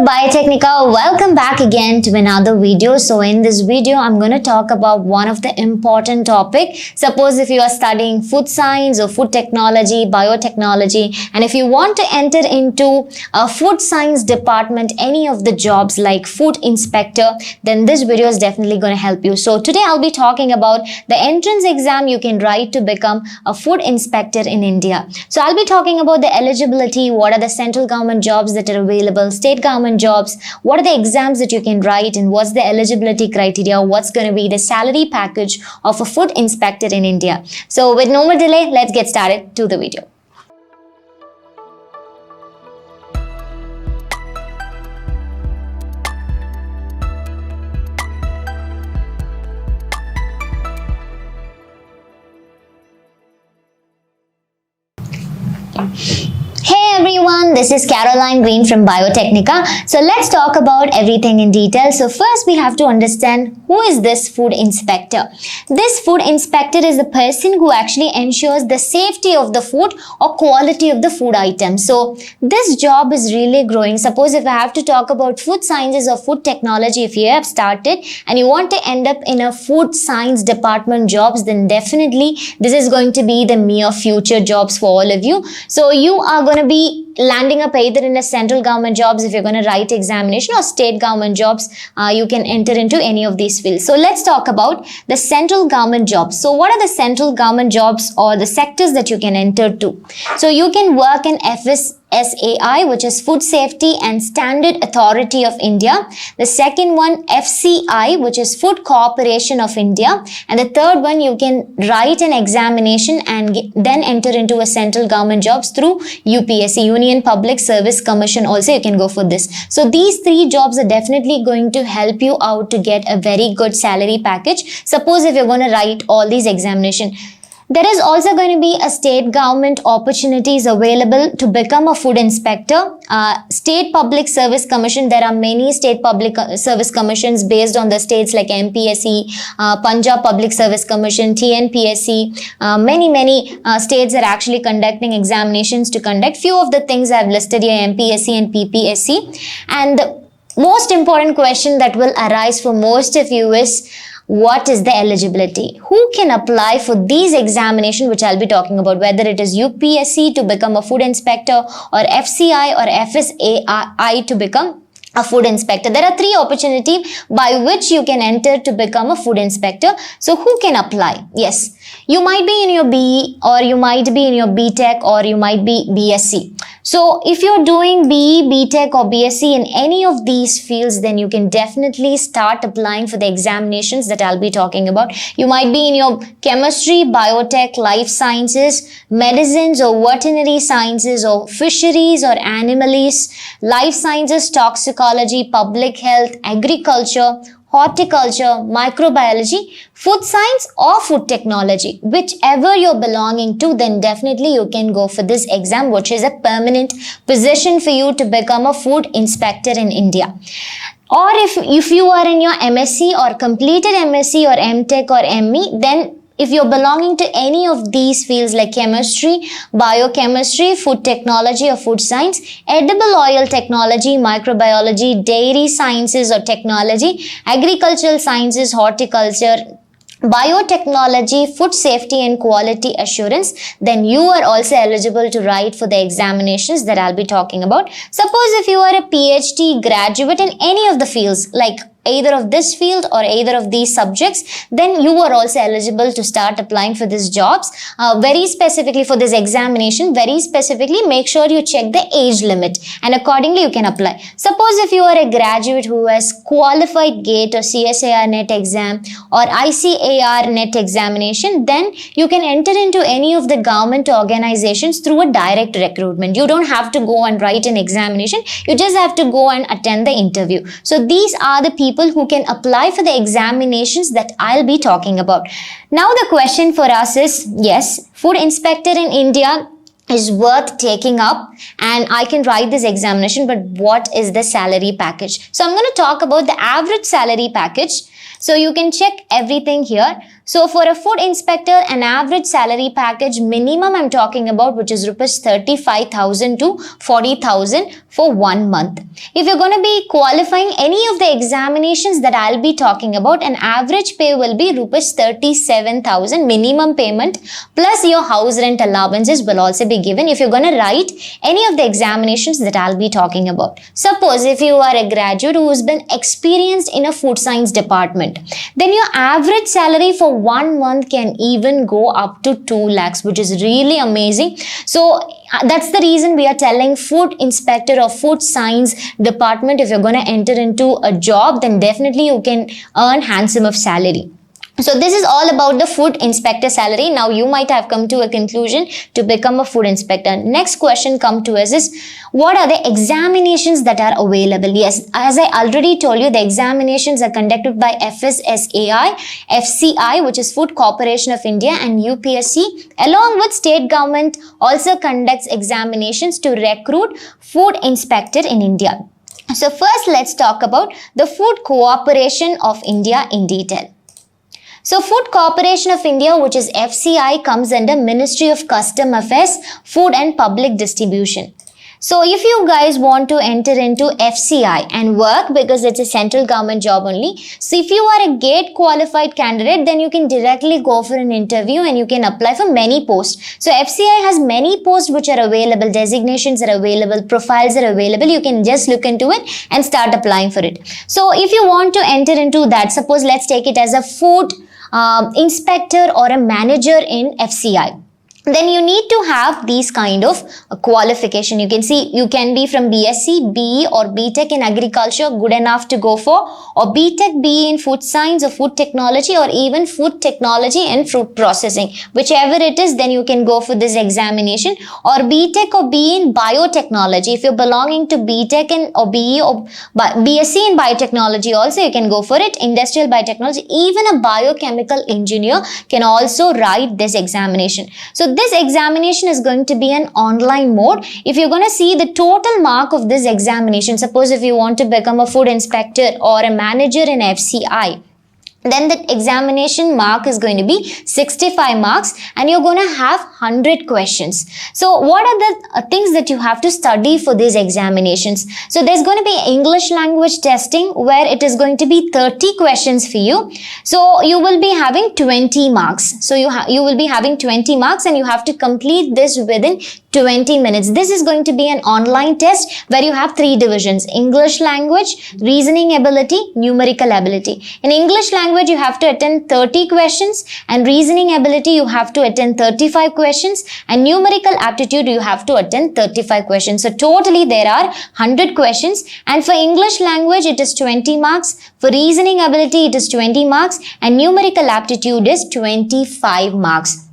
Biotechnica, welcome back again to another video. So in this video, I'm going to talk about one of the important topic. Suppose if you are studying food science or food technology, biotechnology, and if you want to enter into a food science department, any of the jobs like food inspector, then this video is definitely going to help you. So today I'll be talking about the entrance exam you can write to become a food inspector in India. So I'll be talking about the eligibility, what are the central government jobs that are available, state government jobs, what are the exams that you can write, and what's the eligibility criteria, what's going to be the salary package of a food inspector in India. So with no more delay, let's get started to the video. Hey everyone, this is Caroline Green from Biotechnica. So let's talk about everything in detail. So first we have to understand who is this food inspector. This food inspector is the person who actually ensures the safety of the food or quality of the food items. So this job is really growing. Suppose if I have to talk about food sciences or food technology, if you have started and you want to end up in a food science department jobs, then definitely this is going to be the near future jobs for all of you. So you are going to be landing up either in a central government jobs if you're going to write examination, or state government jobs. You can enter into any of these fields. So let's talk about the central government jobs. So what are the central government jobs or the sectors that you can enter to? So you can work in FSSAI, which is Food Safety and Standard Authority of India. The second one, FCI, which is Food Corporation of India. And the third one, you can write an examination and then enter into a central government jobs through UPSC, Union Public Service Commission. Also, you can go for this. So these three jobs are definitely going to help you out to get a very good salary package. Suppose if you're going to write all these examinations. There is also going to be a state government opportunities available to become a food inspector. State Public Service Commission, there are many state public service commissions based on the states like MPSC, Punjab Public Service Commission, TNPSC. Many states are actually conducting examinations to conduct. Few of the things I've listed here, MPSC and PPSC. And the most important question that will arise for most of you is, what is the eligibility? Who can apply for these examinations, which I'll be talking about, whether it is UPSC to become a food inspector or FCI or FSSAI to become a food inspector. There are three opportunities by which you can enter to become a food inspector. So who can apply? Yes, you might be in your BE, or you might be in your BTech, or you might be BSc. So if you're doing BE, BTech or BSc in any of these fields, then you can definitely start applying for the examinations that I'll be talking about. You might be in your chemistry, biotech, life sciences, medicines or veterinary sciences, or fisheries or animalies, life sciences, toxicology, public health, agriculture, horticulture, microbiology, food science or food technology. Whichever you're belonging to, then definitely you can go for this exam, which is a permanent position for you to become a food inspector in India. Or if you are in your MSc or completed MSc or MTech or ME, then if you're belonging to any of these fields like chemistry, biochemistry, food technology or food science, edible oil technology, microbiology, dairy sciences or technology, agricultural sciences, horticulture, biotechnology, food safety and quality assurance, then you are also eligible to write for the examinations that I'll be talking about. Suppose if you are a PhD graduate in any of the fields, like either of this field or either of these subjects, then you are also eligible to start applying for these jobs. Very specifically for this examination, very specifically make sure you check the age limit and accordingly you can apply. Suppose if you are a graduate who has qualified GATE or CSIR NET exam or ICAR NET examination, then you can enter into any of the government organizations through a direct recruitment. You don't have to go and write an examination. You just have to go and attend the interview. So these are the people who can apply for the examinations that I'll be talking about. Now the question for us is, yes, food inspector in India is worth taking up and I can write this examination, but what is the salary package? So I'm going to talk about the average salary package. So you can check everything here. So for a food inspector, an average salary package minimum I'm talking about, which is rupees 35,000 to 40,000 for 1 month. If you're going to be qualifying any of the examinations that I'll be talking about, an average pay will be rupees 37,000 minimum payment, plus your house rent allowances will also be given if you're going to write any of the examinations that I'll be talking about. Suppose if you are a graduate who's been experienced in a food science department, then your average salary for 1 month can even go up to 2 lakhs, which is really amazing. So that's the reason we are telling food inspector or food science department, if you're going to enter into a job, then definitely you can earn handsome of salary. So this is all about the food inspector salary. Now you might have come to a conclusion to become a food inspector. Next question come to us is, what are the examinations that are available? Yes, as I already told you, the examinations are conducted by FSSAI, FCI, which is Food Corporation of India, and UPSC, along with state government also conducts examinations to recruit food inspector in India. So first let's talk about the Food Corporation of India in detail. So Food Corporation of India, which is FCI, comes under Ministry of Custom Affairs, Food and Public Distribution. So if you guys want to enter into FCI and work, because it's a central government job only, so if you are a GATE qualified candidate, then you can directly go for an interview and you can apply for many posts. So FCI has many posts which are available, designations are available, profiles are available. You can just look into it and start applying for it. So if you want to enter into that, suppose let's take it as a food inspector or a manager in FCI, then you need to have these kind of qualification. You can see you can be from BSc, BE or BTech in agriculture, good enough to go for, or BTech, BE in food science or food technology, or even food technology and fruit processing. Whichever it is, then you can go for this examination, or BTech or BE in biotechnology. If you're belonging to BTech in, or BE or BSc in biotechnology also, you can go for it. Industrial biotechnology, even a biochemical engineer can also write this examination. So this examination is going to be an online mode. If you're going to see the total mark of this examination, suppose if you want to become a food inspector or a manager in FCI, then the examination mark is going to be 65 marks and you're going to have 100 questions. So what are the things that you have to study for these examinations? So there's going to be English language testing where it is going to be 30 questions for you. So you will be having 20 marks. So you will be having 20 marks and you have to complete this within 20 minutes. This is going to be an online test where you have 3 divisions: English language, reasoning ability, numerical ability. In English language, you have to attend 30 questions, and reasoning ability, you have to attend 35 questions, and numerical aptitude, you have to attend 35 questions. So totally there are 100 questions, and for English language, it is 20 marks. For reasoning ability, it is 20 marks, and numerical aptitude is 25 marks.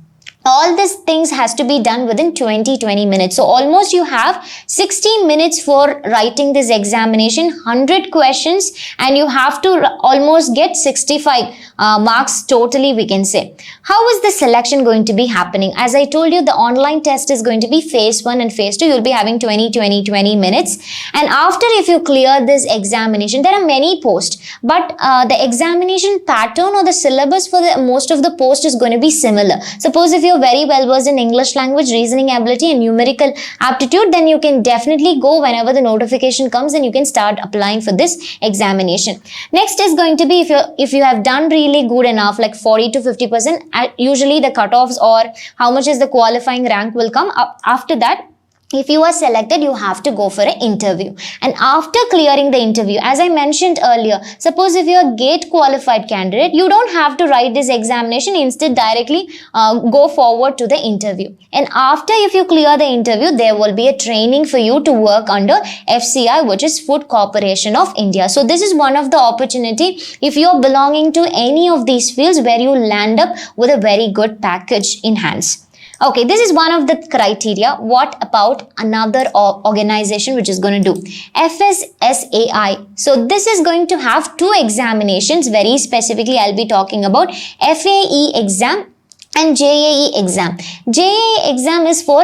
All these things has to be done within 20 minutes. So almost you have 60 minutes for writing this examination, 100 questions, and you have to almost get 65 marks totally, we can say. How is the selection going to be happening? As I told you, the online test is going to be phase 1 and phase 2. You'll be having 20 minutes. And after, if you clear this examination, there are many posts, but the examination pattern or the syllabus for the most of the post is going to be similar. Suppose if you're very well versed in English language, reasoning ability and numerical aptitude, then you can definitely go whenever the notification comes and you can start applying for this examination. Next is going to be if you have done really good enough, like 40 to 50%, usually the cutoffs or how much is the qualifying rank will come up. After that, if you are selected, you have to go for an interview. And after clearing the interview, as I mentioned earlier, suppose if you are GATE qualified candidate, you don't have to write this examination. Instead, directly go forward to the interview. And after, if you clear the interview, there will be a training for you to work under FCI, which is Food Corporation of India. So this is one of the opportunity if you are belonging to any of these fields where you land up with a very good package in hands. Okay, this is one of the criteria. What about another organization which is going to do? FSSAI. So this is going to have 2 examinations. Very specifically, I'll be talking about FAE exam and JAE exam. JAE exam is for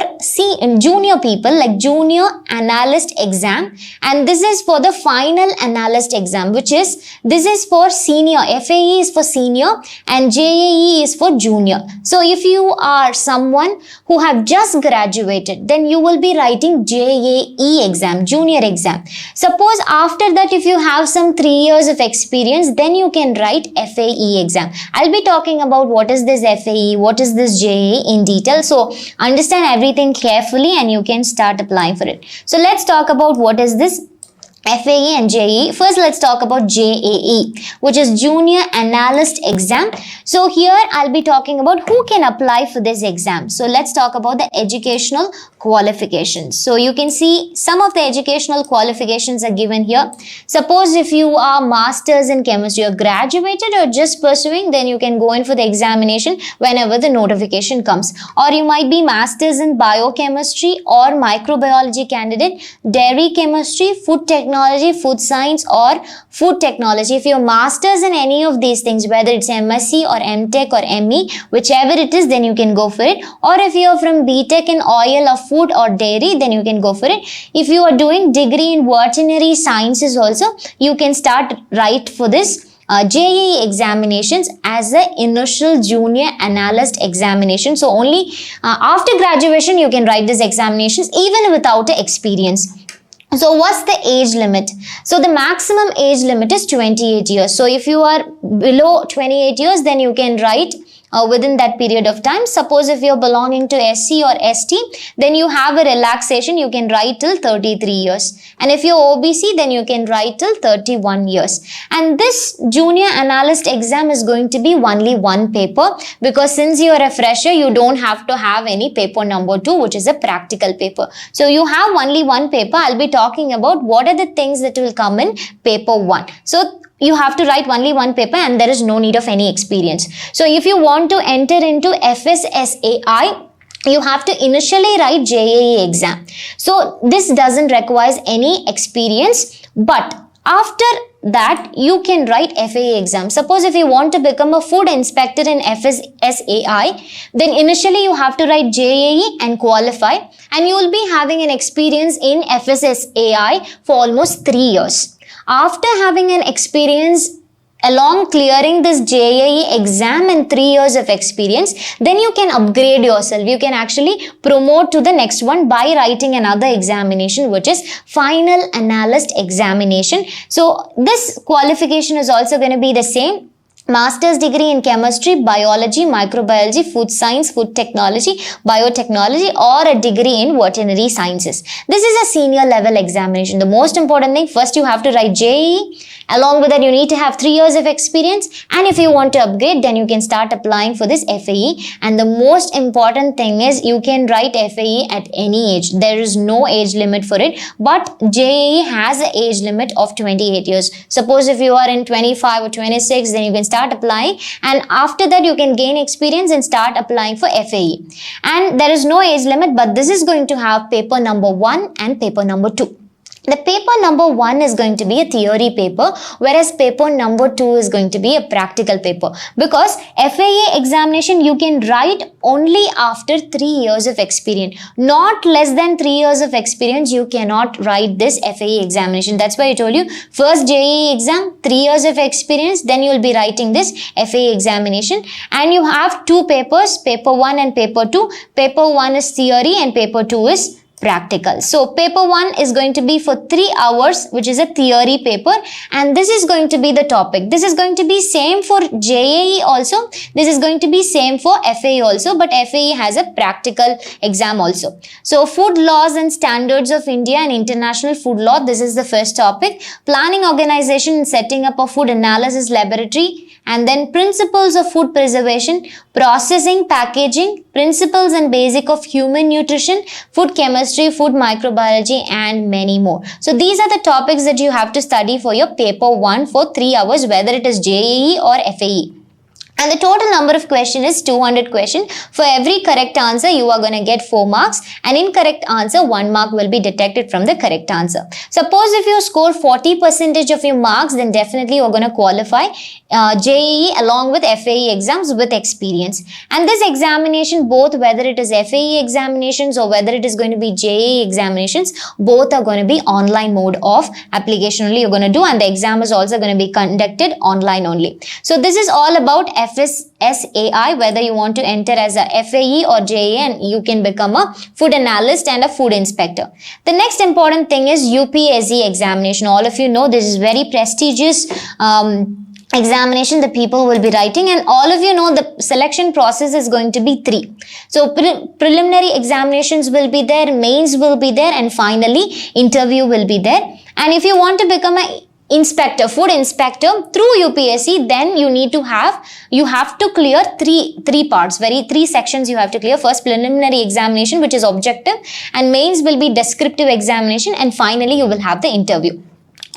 junior people, like junior analyst exam, and this is for the final analyst exam, which is, this is for senior. FAE is for senior and JAE is for junior. So if you are someone who have just graduated, then you will be writing JAE exam, junior exam. Suppose after that, if you have some 3 years of experience, then you can write FAE exam. I'll be talking about what is this FAE, what is this JAE in detail. So understand everything carefully and you can start applying for it. So let's talk about what is this FAE and JAE. First, let's talk about JAE, which is Junior Analyst Exam. So here I'll be talking about who can apply for this exam. So let's talk about the educational qualifications. So you can see some of the educational qualifications are given here. Suppose if you are masters in chemistry, or graduated or just pursuing, then you can go in for the examination whenever the notification comes. Or you might be masters in biochemistry or microbiology candidate, dairy chemistry, food technology, food science or food technology. If you're masters in any of these things, whether it's MSc or MTech or ME, whichever it is, then you can go for it. Or if you're from BTech in oil or food or dairy, then you can go for it. If you are doing degree in veterinary sciences also, you can start right for this JAE examinations as an initial junior analyst examination. So only after graduation you can write these examinations even without experience. So what's the age limit? So the maximum age limit is 28 years. So if you are below 28 years, then you can write within that period of time. Suppose if you're belonging to SC or ST, then you have a relaxation, you can write till 33 years. And if you're OBC, then you can write till 31 years. And this junior analyst exam is going to be only one paper, because since you're a fresher, you don't have to have any paper number 2, which is a practical paper. So you have only one paper. I'll be talking about what are the things that will come in paper 1. So you have to write only one paper and there is no need of any experience. So if you want to enter into FSSAI, you have to initially write JAE exam. So this doesn't require any experience, but after that you can write FAE exam. Suppose if you want to become a food inspector in FSSAI, then initially you have to write JAE and qualify, and you will be having an experience in FSSAI for almost 3 years. After having an experience along clearing this JAE exam and 3 years of experience, then you can upgrade yourself. You can actually promote to the next one by writing another examination, which is final analyst examination. So this qualification is also going to be the same. Master's degree in chemistry, biology, microbiology, food science, food technology, biotechnology, or a degree in veterinary sciences. This is a senior level examination. The most important thing, first you have to write JAE. Along with that, you need to have 3 years of experience. And if you want to upgrade, then you can start applying for this FAE. And the most important thing is you can write FAE at any age. There is no age limit for it. But JAE has an age limit of 28 years. Suppose if you are in 25 or 26, then you can start applying. And after that, you can gain experience and start applying for FAE. And there is no age limit, but this is going to have paper number 1 and paper number 2. The paper number 1 is going to be a theory paper, whereas paper number 2 is going to be a practical paper. Because FAE examination you can write only after 3 years of experience. Not less than 3 years of experience, you cannot write this FAE examination. That's why I told you, first JAE exam, 3 years of experience, then you will be writing this FAE examination. And you have 2 papers, paper 1 and paper 2. Paper 1 is theory and paper 2 is practical. So paper 1 is going to be for 3 hours, which is a theory paper, and this is going to be the topic. This is going to be same for JAE also. This is going to be same for FAE also, but FAE has a practical exam also. So food laws and standards of India and international food law. This is the first topic. Planning, organization and setting up a food analysis laboratory. And then principles of food preservation, processing, packaging, principles and basic of human nutrition, food chemistry, food microbiology, and many more. So these are the topics that you have to study for your paper 1 for 3 hours, whether it is JAE or FAE. And the total number of question is 200 question. For every correct answer, you are going to get 4 marks, and incorrect answer, 1 mark will be deducted from the correct answer. Suppose if you score 40% of your marks, then definitely you are going to qualify JEE along with FAE exams with experience. And this examination, both whether it is FAE examinations or whether it is going to be JEE examinations, both are going to be online mode of application only you're going to do, and the exam is also going to be conducted online only. So this is all about FSSAI, whether you want to enter as a FAE or JEE, and you can become a food analyst and a food inspector. The next important thing is UPSC examination. All of you know this is very prestigious examination the people will be writing, and all of you know the selection process is going to be 3. So preliminary examinations will be there, mains will be there, and finally interview will be there. And if you want to become a inspector, food inspector through UPSC, then you have to clear three parts, 3 sections you have to clear. First, preliminary examination, which is objective, and mains will be descriptive examination, and finally you will have the interview.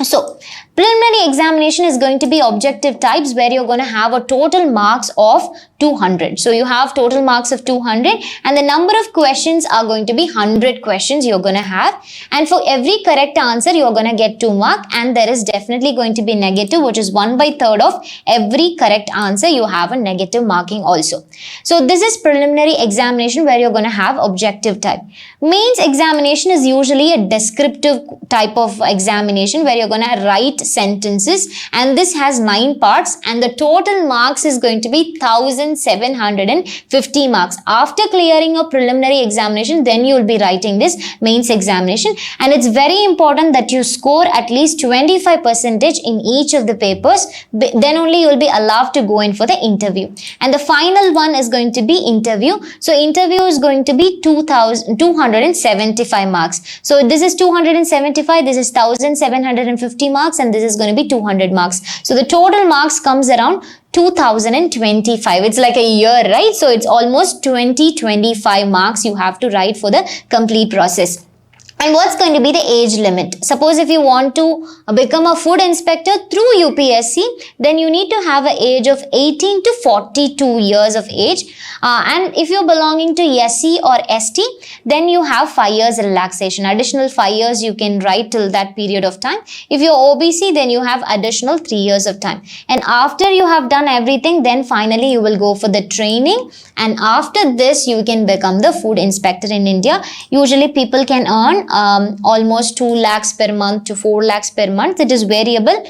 So preliminary examination is going to be objective types, where you're going to have a total marks of 200. So you have total marks of 200, and the number of questions are going to be 100 questions you're going to have, and for every correct answer you're going to get 2 marks, and there is definitely going to be negative, which is 1/3 of every correct answer you have a negative marking also. So this is preliminary examination, where you're going to have objective type. Mains examination is usually a descriptive type of examination, where you're going to write sentences, and this has 9 parts, and the total marks is going to be 1750 marks. After clearing a preliminary examination, then you will be writing this mains examination, and it's very important that you score at least 25% in each of the papers, then only you will be allowed to go in for the interview. And the final one is going to be interview. So interview is going to be 275 marks. So this is 275, this is 1750 marks, and this is going to be 200 marks. So the total marks comes around 2025. It's like a year, right? So it's almost 25 marks you have to write for the complete process. And what's going to be the age limit? Suppose if you want to become a food inspector through UPSC, then you need to have an age of 18 to 42 years of age. And if you're belonging to SC or ST, then you have 5 years relaxation. Additional 5 years you can write till that period of time. If you're OBC, then you have additional 3 years of time. And after you have done everything, then finally you will go for the training. And after this, you can become the food inspector in India. Usually people can earn almost 2 lakhs per month to 4 lakhs per month. It is variable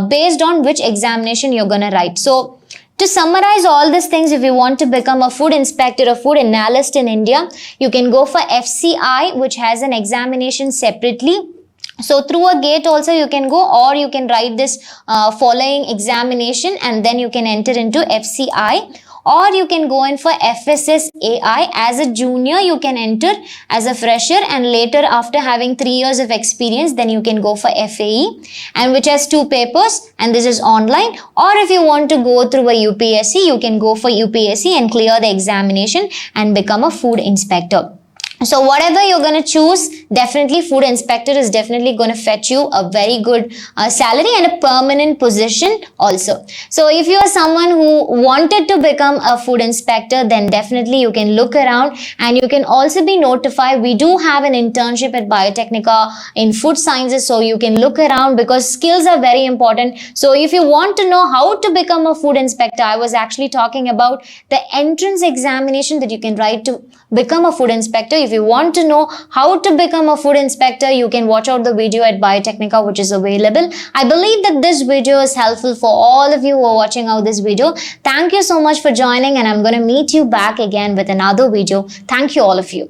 based on which examination you're going to write. So to summarize all these things, if you want to become a food inspector or food analyst in India, you can go for FCI, which has an examination separately. So through a gate also you can go, or you can write this following examination, and then you can enter into FCI. Or you can go in for FSSAI. As a junior, you can enter as a fresher, and later after having 3 years of experience, then you can go for FAE, and which has 2 papers, and this is online. Or if you want to go through a UPSC, you can go for UPSC and clear the examination and become a food inspector. So whatever you're going to choose, definitely food inspector is definitely going to fetch you a very good salary and a permanent position also. So if you are someone who wanted to become a food inspector, then definitely you can look around, and you can also be notified. We do have an internship at Biotechnica in food sciences, so you can look around, because skills are very important. So if you want to know how to become a food inspector, I was actually talking about the entrance examination that you can write to become a food inspector. If you want to know how to become a food inspector, you can watch out the video at Biotechnica, which is available. I believe that this video is helpful for all of you who are watching out this video. Thank you so much for joining, and I'm going to meet you back again with another video. Thank you, all of you.